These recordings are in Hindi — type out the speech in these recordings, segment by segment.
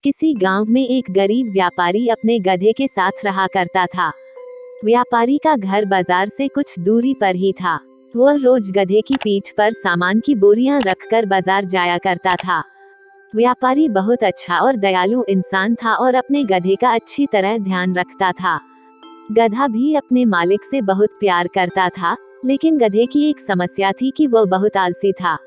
किसी गांव में एक गरीब व्यापारी अपने गधे के साथ रहा करता था। व्यापारी का घर बाजार से कुछ दूरी पर ही था। वह रोज गधे की पीठ पर सामान की बोरियां रखकर बाजार जाया करता था। व्यापारी बहुत अच्छा और दयालु इंसान था और अपने गधे का अच्छी तरह ध्यान रखता था। गधा भी अपने मालिक से बहुत प्यार करता था, लेकिन गधे की एक समस्या थी कि वह बहुत आलसी था।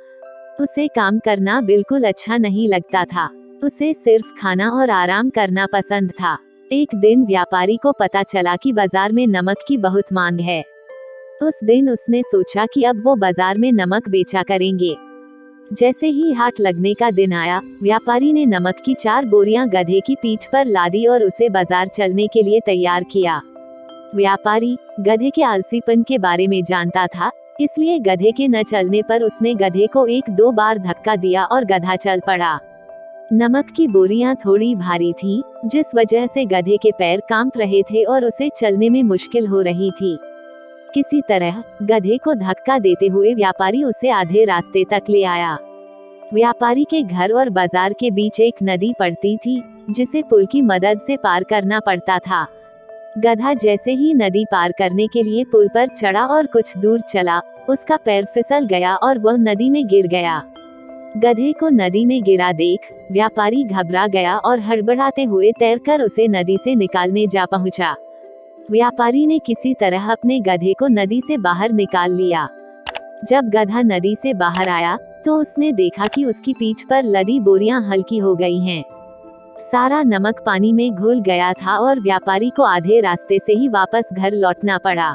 उसे काम करना बिल्कुल अच्छा नहीं लगता था। उसे सिर्फ खाना और आराम करना पसंद था। एक दिन व्यापारी को पता चला कि बाजार में नमक की बहुत मांग है। उस दिन उसने सोचा कि अब वो बाजार में नमक बेचा करेंगे। जैसे ही हाट लगने का दिन आया, व्यापारी ने नमक की 4 बोरियां गधे की पीठ पर लादी और उसे बाजार चलने के लिए तैयार किया। व्यापारी गधे के आलसीपन के बारे में जानता था, इसलिए गधे के न चलने पर उसने गधे को 1-2 बार धक्का दिया और गधा चल पड़ा। नमक की बोरियां थोड़ी भारी थीं, जिस वजह से गधे के पैर कांप रहे थे और उसे चलने में मुश्किल हो रही थी। किसी तरह गधे को धक्का देते हुए व्यापारी उसे आधे रास्ते तक ले आया। व्यापारी के घर और बाजार के बीच एक नदी पड़ती थी, जिसे पुल की मदद से पार करना पड़ता था। गधा जैसे ही नदी पार करने के लिए पुल पर चढ़ा और कुछ दूर चला, उसका पैर फिसल गया और वह नदी में गिर गया। गधे को नदी में गिरा देख व्यापारी घबरा गया और हड़बड़ाते हुए तैरकर उसे नदी से निकालने जा पहुंचा। व्यापारी ने किसी तरह अपने गधे को नदी से बाहर निकाल लिया। जब गधा नदी से बाहर आया, तो उसने देखा कि उसकी पीठ पर लदी बोरियां हल्की हो गई हैं। सारा नमक पानी में घुल गया था और व्यापारी को आधे रास्ते से ही वापस घर लौटना पड़ा।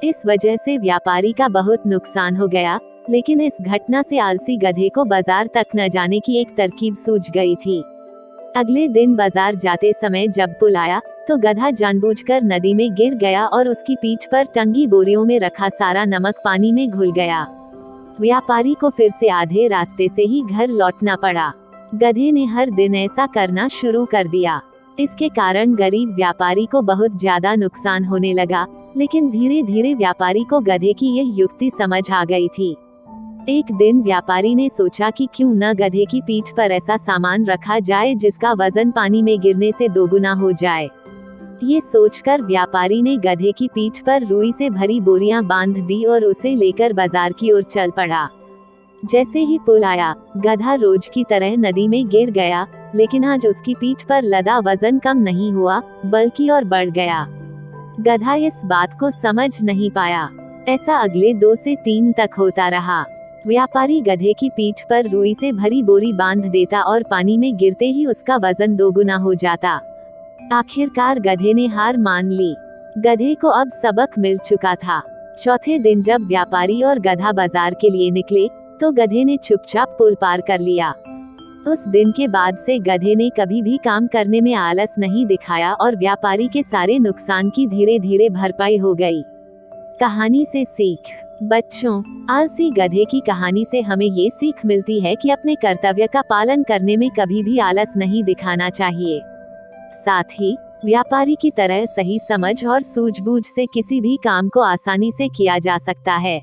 इस वजह से व्यापारी का बहुत नुकसान हो गया, लेकिन इस घटना से आलसी गधे को बाजार तक न जाने की एक तरकीब सूझ गई थी। अगले दिन बाजार जाते समय जब पुल आया, तो गधा जानबूझकर नदी में गिर गया और उसकी पीठ पर टंगी बोरियों में रखा सारा नमक पानी में घुल गया। व्यापारी को फिर से आधे रास्ते से ही घर लौटना पड़ा। गधे ने हर दिन ऐसा करना शुरू कर दिया। इसके कारण गरीब व्यापारी को बहुत ज्यादा नुकसान होने लगा, लेकिन धीरे धीरे व्यापारी को गधे की यह युक्ति समझ आ गई थी। एक दिन व्यापारी ने सोचा कि क्यों न गधे की पीठ पर ऐसा सामान रखा जाए जिसका वजन पानी में गिरने से 2 गुना हो जाए। ये सोचकर व्यापारी ने गधे की पीठ पर रुई से भरी बोरियां बांध दी और उसे लेकर बाजार की ओर चल पड़ा। जैसे ही पुल आया, गधा रोज की तरह नदी में गिर गया, लेकिन आज उसकी पीठ पर लदा वजन कम नहीं हुआ, बल्कि और बढ़ गया। गधा इस बात को समझ नहीं पाया। ऐसा अगले 2 से 3 तक होता रहा। व्यापारी गधे की पीठ पर रुई से भरी बोरी बांध देता और पानी में गिरते ही उसका वजन 2 गुना हो जाता। आखिरकार गधे ने हार मान ली। गधे को अब सबक मिल चुका था। चौथे दिन जब व्यापारी और गधा बाजार के लिए निकले, तो गधे ने चुपचाप पुल पार कर लिया। उस दिन के बाद से गधे ने कभी भी काम करने में आलस नहीं दिखाया और व्यापारी के सारे नुकसान की धीरे धीरे भरपाई हो गई। कहानी से सीख। बच्चों, आलसी गधे की कहानी से हमें ये सीख मिलती है कि अपने कर्तव्य का पालन करने में कभी भी आलस नहीं दिखाना चाहिए। साथ ही व्यापारी की तरह सही समझ और सूझबूझ से किसी भी काम को आसानी से किया जा सकता है।